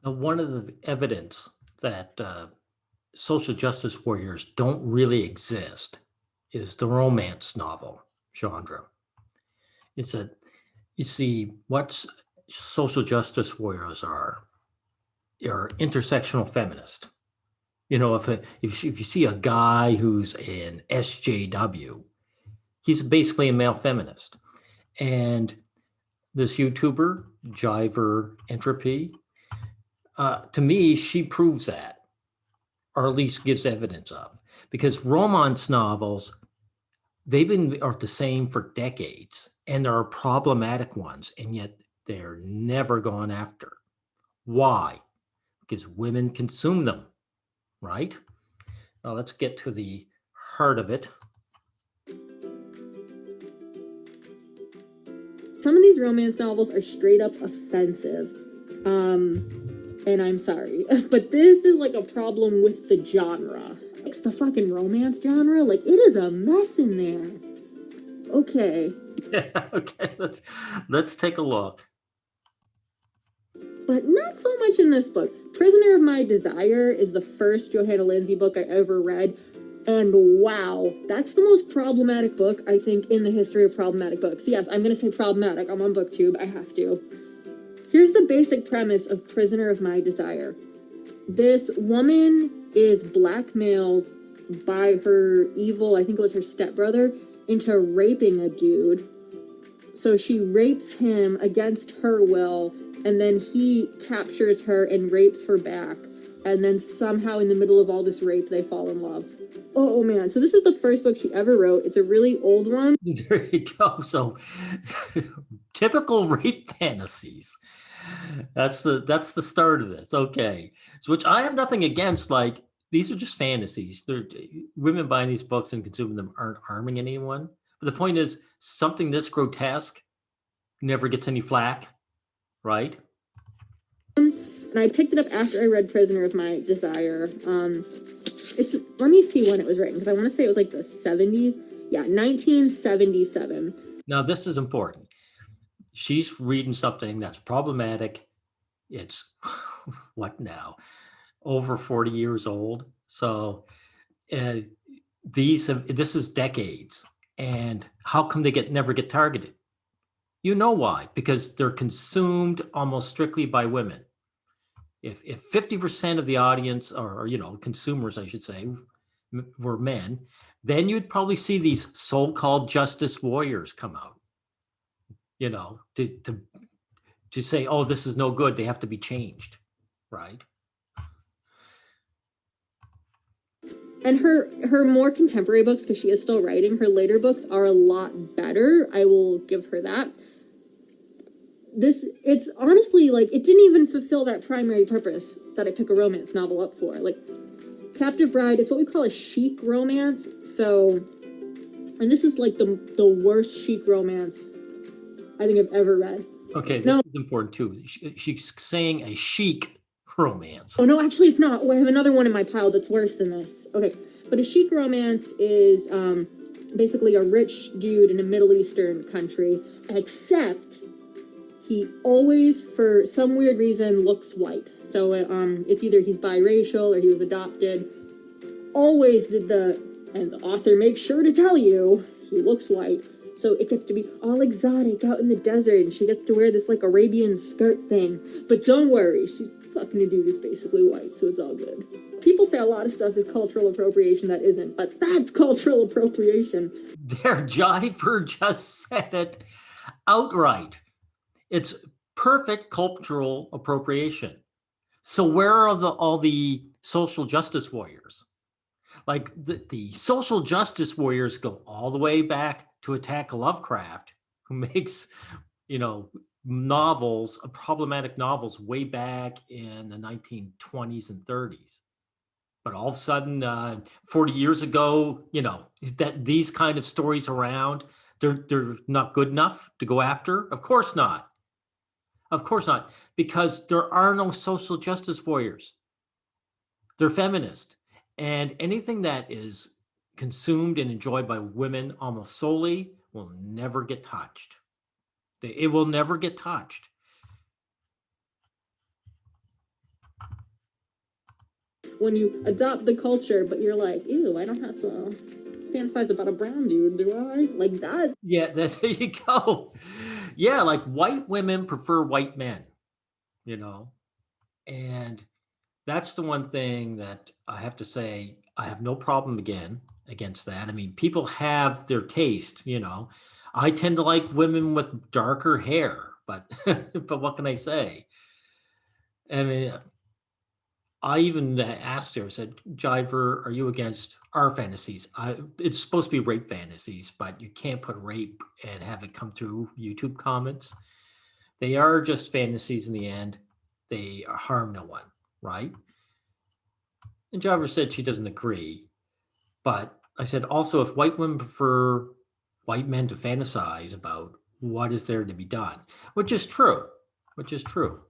Now, one of the evidence that social justice warriors don't really exist is the romance novel genre. It's a you see what social justice warriors are intersectional feminist. You know, if you see a guy who's an SJW, he's basically a male feminist. And this YouTuber, Jyvur Entropy, to me, she proves that, or at least gives evidence of, because romance novels, they've been are the same for decades, and there are problematic ones, and yet they're never gone after. Why? Because women consume them, right? Now let's get to the heart of it. Some of these romance novels are straight up offensive. And I'm sorry, but this is like a problem with the genre. It's the fucking romance genre. Like, it is a mess in there. Okay. Yeah, okay, let's take a look. But not so much in this book. Prisoner of My Desire is the first Johanna Lindsey book I ever read. And wow, that's the most problematic book, I think, in the history of problematic books. Yes, I'm going to say problematic. I'm on BookTube. I have to. Here's the basic premise of Prisoner of My Desire. This woman is blackmailed by her evil, I think it was her stepbrother, into raping a dude. So she rapes him against her will, and then he captures her and rapes her back. And then somehow in the middle of all this rape, they fall in love. Oh man, so this is the first book she ever wrote. It's a really old one. There you go. So typical rape fantasies. That's the start of this. Okay. So, which I have nothing against. Like, these are just fantasies. Women buying these books and consuming them aren't harming anyone. But the point is, something this grotesque never gets any flack, right? And I picked it up after I read Prisoner of My Desire. Let me see when it was written, because I want to say it was like the 70s. Yeah, 1977. Now, this is important. She's reading something that's problematic. It's what now? Over 40 years old. So uh, this is decades. And how come they never get targeted? You know why? Because they're consumed almost strictly by women. If 50% of the audience, or consumers, I should say, were men, then you'd probably see these so-called justice warriors come out. To say, oh, this is no good, they have to be changed, right? And her more contemporary books, because she is still writing, her later books are a lot better. I will give her that. It's honestly, like, it didn't even fulfill that primary purpose that I pick a romance novel up for. Like, Captive Bride, it's what we call a chic romance. So, and this is like the worst chic romance I think I've ever read. Okay, this is important too. She's saying a chic romance. Oh no, actually it's not. Oh, I have another one in my pile that's worse than this. Okay, but a chic romance is basically a rich dude in a Middle Eastern country, except he always, for some weird reason, looks white. So it's either he's biracial or he was adopted. Always and the author makes sure to tell you, he looks white. So it gets to be all exotic out in the desert, and she gets to wear this like Arabian skirt thing. But don't worry, she's fucking a dude who's basically white, so it's all good. People say a lot of stuff is cultural appropriation that isn't, but that's cultural appropriation. There, Jyvur just said it outright. It's perfect cultural appropriation. So where are all the social justice warriors? Like, the social justice warriors go all the way back to Attack Lovecraft, who makes, novels, problematic novels, way back in the 1920s and 30s. But all of a sudden, 40 years ago, that these kind of stories around, they're not good enough to go after? Of course not. Of course not, because there are no social justice warriors. They're feminist. And anything that is consumed and enjoyed by women almost solely will never get touched. It will never get touched. when you adopt the culture, but you're like, ew, I don't have to fantasize about a brown dude, do I? Like that. Yeah, there you go. Yeah, like white women prefer white men, you know, and that's the one thing that I have to say I have no problem against that. I mean, people have their taste, you know. I tend to like women with darker hair, but but what can I say? I mean, I even asked her, I said, Jyvur, are you against our fantasies? It's supposed to be rape fantasies, but you can't put rape and have it come through YouTube comments. They are just fantasies in the end. They harm no one, right? And Jyvur said she doesn't agree. But I said, also, if white women prefer white men to fantasize about, what is there to be done? Which is true, which is true.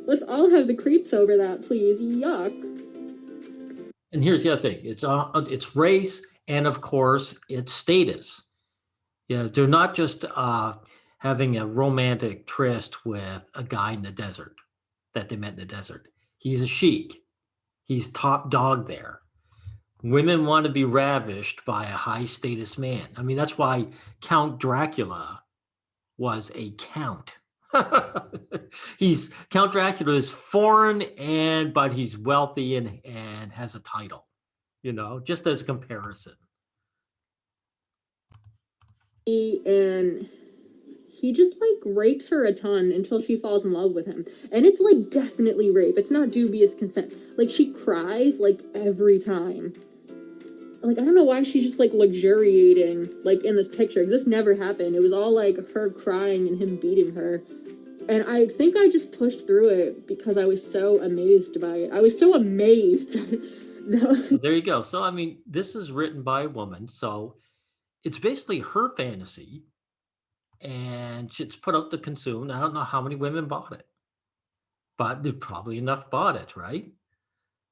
Let's all have the creeps over that, please. Yuck. And here's the other thing: it's race, and of course, it's status. Yeah, they're not just having a romantic tryst with a guy in the desert that they met in the desert. He's a sheik. He's top dog there. Women want to be ravished by a high status man. I mean, that's why Count Dracula was a count. He's Count Dracula is foreign but he's wealthy and has a title, you know, just as a comparison. And he just like rapes her a ton until she falls in love with him. And it's like definitely rape. It's not dubious consent. Like she cries like every time. Like I don't know why she's just like luxuriating like in this picture, because this never happened. It was all like her crying and him beating her. And I think I just pushed through it because I was so amazed by it. I was so amazed. There you go. So I mean, this is written by a woman, so it's basically her fantasy, and it's put out to consume. I don't know how many women bought it, but there probably enough bought it, right?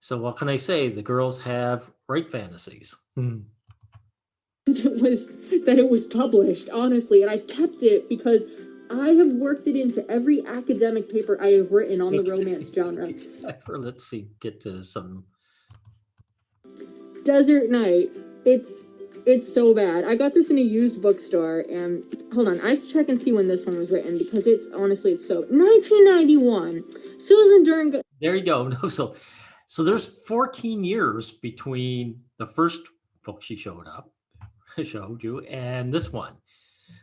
So what can I say? The girls have rape fantasies. It was published, honestly, and I've kept it because I have worked it into every academic paper I have written on the romance genre. Let's see, get to some Desert Night. It's so bad. I got this in a used bookstore, and hold on, I have to check and see when this one was written because it's honestly it's so 1991. Susan Dern. There you go. No, so there's 14 years between the first book she showed you, and this one.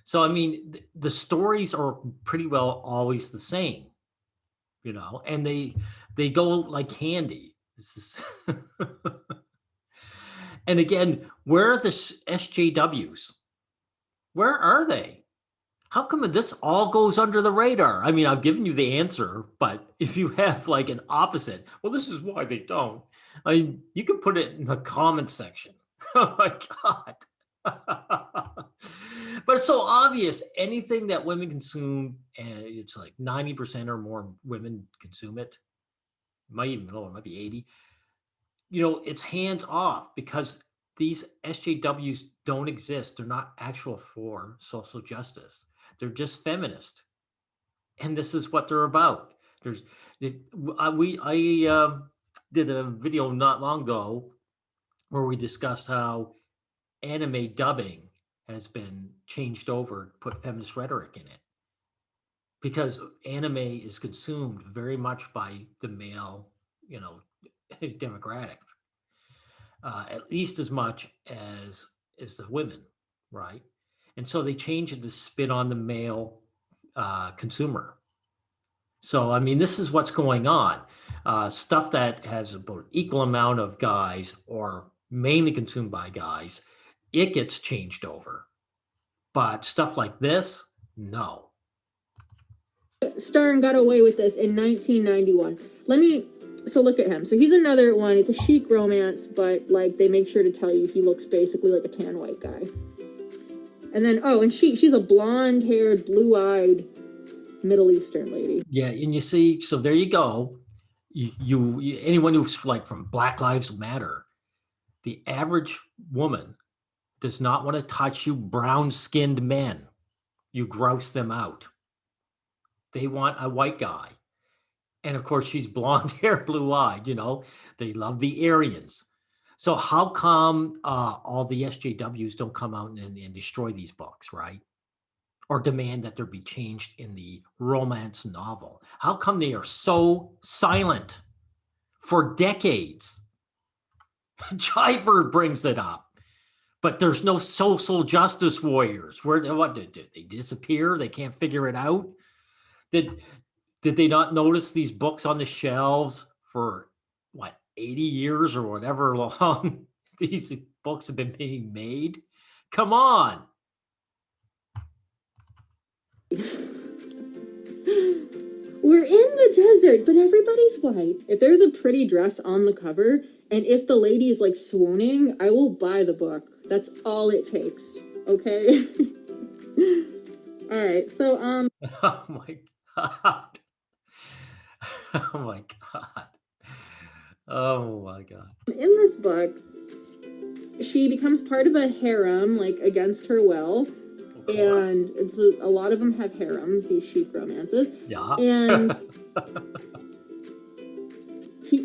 So I mean, the stories are pretty well always the same, you know, and they go like candy. This is and again, where are the SJWs? Where are they? How come this all goes under the radar? I mean, I've given you the answer, but if you have like an opposite, well, this is why they don't. I mean, you can put it in the comments section. Oh my God. But it's so obvious. Anything that women consume, and it's like 90% or more women consume it. Might even know it might be 80. You know, it's hands off because these SJWs don't exist. They're not actual for social justice. They're just feminist, and this is what they're about. I did a video not long ago where we discussed how anime dubbing has been changed over, put feminist rhetoric in it, because anime is consumed very much by the male, you know, demographic, at least as much as the women, right? And so they change it to spit on the male consumer. So I mean, this is what's going on. Stuff that has about equal amount of guys or mainly consumed by guys, it gets changed over. But stuff like this, no. Stern got away with this in 1991. So look at him. So he's another one. It's a chic romance, but like they make sure to tell you he looks basically like a tan white guy. And then and she's a blonde-haired, blue-eyed Middle Eastern lady. Yeah, and you see, so there you go. You anyone who's like from Black Lives Matter, the average woman does not want to touch you brown-skinned men. You grouse them out. They want a white guy. And of course, she's blonde hair, blue eyed, they love the Aryans. So how come all the SJWs don't come out and destroy these books, right? Or demand that there be changed in the romance novel? How come they are so silent for decades? Jyvur brings it up, but there's no social justice warriors. What did they disappear? They can't figure it out. Did they not notice these books on the shelves for 80 years or whatever long these books have been being made? Come on. We're in the desert, but everybody's white. If there's a pretty dress on the cover, and if the lady is like swooning, I will buy the book. That's all it takes. Okay? All right. So, Oh my God. Oh my God. Oh my God. In this book, she becomes part of a harem, like against her will. And it's a lot of them have harems, these chic romances. Yeah. And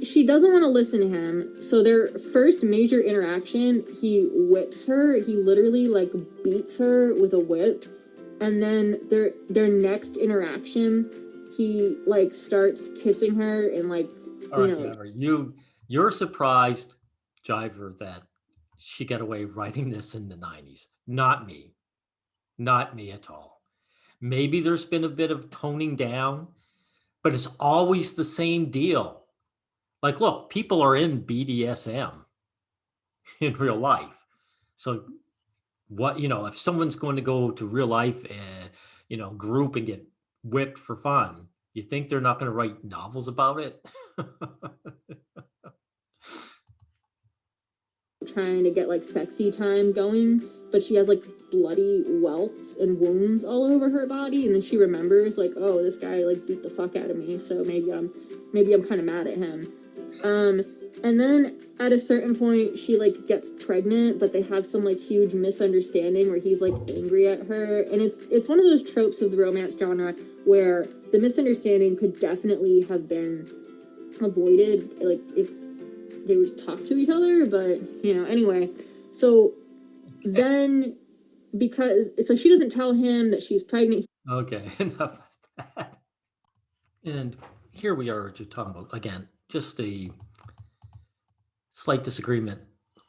she doesn't want to listen to him. So their first major interaction, he whips her. He literally like beats her with a whip. And then their next interaction, he like starts kissing her and like, you're surprised, Jyvur, that she got away writing this in the 90s. Not me. Not me at all. Maybe there's been a bit of toning down, but it's always the same deal. Like, look, people are in BDSM in real life. So what, if someone's going to go to real life, group and get whipped for fun, you think they're not going to write novels about it? Trying to get like sexy time going, but she has like bloody welts and wounds all over her body, and then she remembers like, oh, this guy like beat the fuck out of me, so maybe I'm kind of mad at him. And then at a certain point she like gets pregnant, but they have some like huge misunderstanding where he's like angry at her, and it's one of those tropes of the romance genre where the misunderstanding could definitely have been avoided, like if they would talk to each other, but anyway. So then, so she doesn't tell him that she's pregnant. Okay, enough of that. And here we are just talking about, again, just a slight disagreement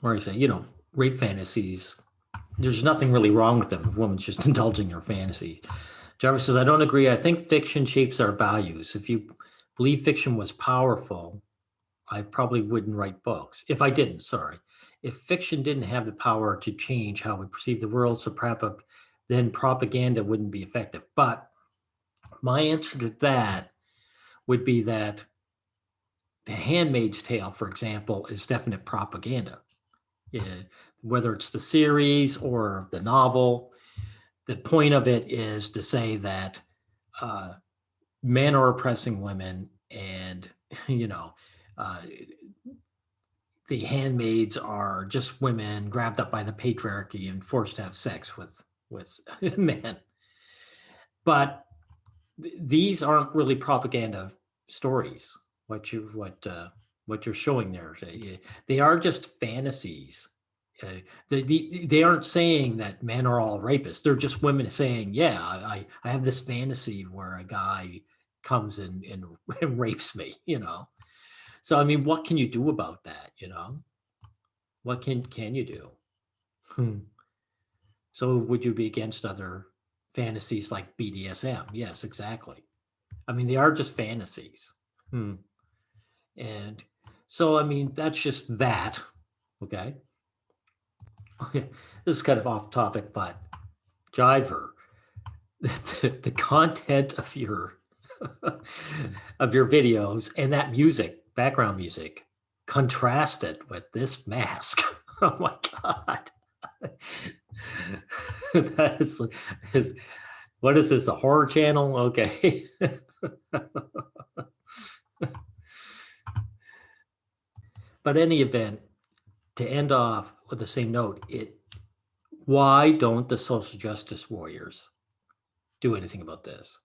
where I say, rape fantasies, there's nothing really wrong with them. A woman's just indulging her fantasy. Jyvur says, I don't agree. I think fiction shapes our values. If you believe fiction was powerful, I probably wouldn't write books. If I didn't, sorry. If fiction didn't have the power to change how we perceive the world, then propaganda wouldn't be effective. But my answer to that would be that The Handmaid's Tale, for example, is definite propaganda. Whether it's the series or the novel, the point of it is to say that men are oppressing women, and the handmaids are just women grabbed up by the patriarchy and forced to have sex with men. But these aren't really propaganda stories. What you're showing there, they are just fantasies. They aren't saying that men are all rapists. They're just women saying, yeah, I have this fantasy where a guy comes and rapes me, So, I mean, what can you do about that, What can you do? So would you be against other fantasies like BDSM? Yes, exactly. I mean, they are just fantasies. And so, I mean, that's just that. Okay. Okay. This is kind of off topic, but Jyvur, the content of your videos and that music, background music, contrasted with this mask. Oh my God. That is what is this, a horror channel? Okay. But any event, to end off with the same note, why don't the social justice warriors do anything about this?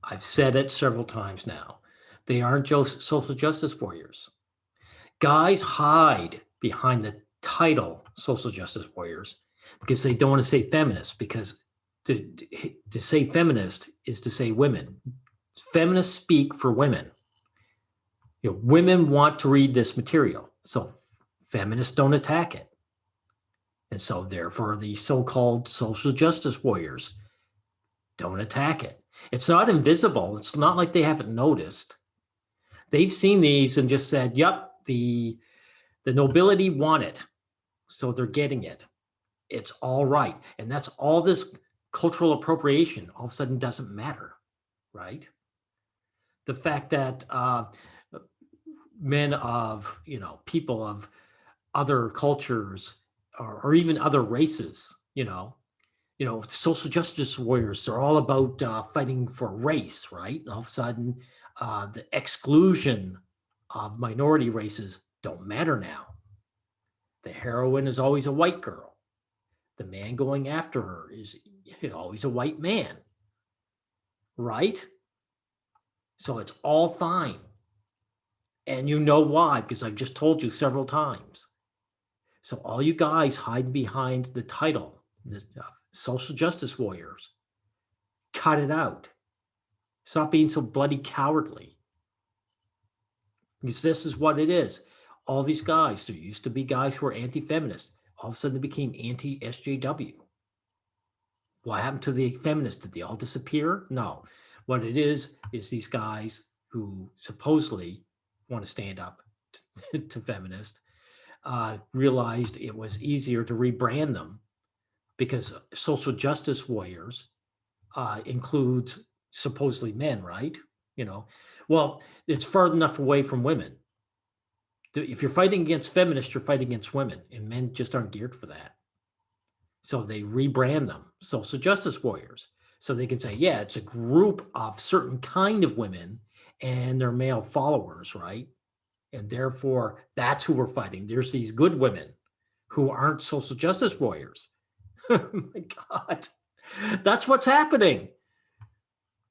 I've said it several times now. They aren't just social justice warriors. Guys hide behind the title social justice warriors because they don't want to say feminist, because to say feminist is to say women. Feminists speak for women. Women want to read this material, so feminists don't attack it. And so therefore the so-called social justice warriors don't attack it. It's not invisible. It's not like they haven't noticed. They've seen these and just said, yep, the nobility want it, so they're getting it. It's all right. And that's all this cultural appropriation all of a sudden doesn't matter, right? The fact that men of, people of other cultures or even other races, social justice warriors are all about fighting for race, right? And all of a sudden, the exclusion of minority races don't matter now. The heroine is always a white girl. The man going after her is always a white man, right? So it's all fine. And you know why, because I've just told you several times. So all you guys hide behind the title, this social justice warriors, cut it out. Stop being so bloody cowardly. Because this is what it is. All these guys, there used to be guys who were anti-feminist. All of a sudden they became anti-SJW. What happened to the feminists? Did they all disappear? No. What it is these guys who supposedly want to stand up to feminists realized it was easier to rebrand them, because social justice warriors includes supposedly men, right? Well, it's far enough away from women. If you're fighting against feminists, you're fighting against women, and men just aren't geared for that. So they rebrand them social justice warriors, so they can say, yeah, it's a group of certain kind of women and their male followers, right? And therefore, that's who we're fighting. There's these good women who aren't social justice warriors. Oh my God, that's what's happening.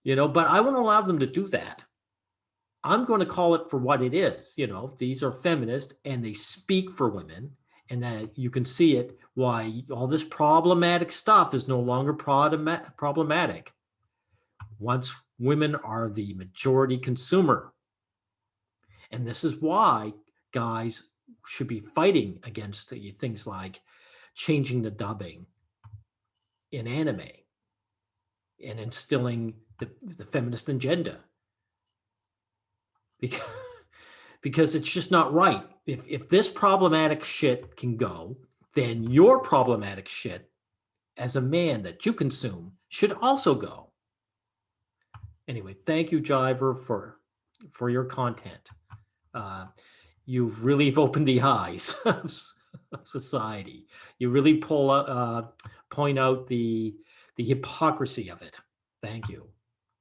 But I won't allow them to do that. I'm going to call it for what it is. These are feminists and they speak for women, and that you can see it why all this problematic stuff is no longer problematic once women are the majority consumer. And this is why guys should be fighting against things like changing the dubbing in anime and instilling the feminist agenda. Because it's just not right. If this problematic shit can go, then your problematic shit as a man that you consume should also go. Anyway, thank you, Jyvur, for your content. You've really opened the eyes of society. You really point out the hypocrisy of it. Thank you,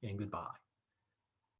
and goodbye.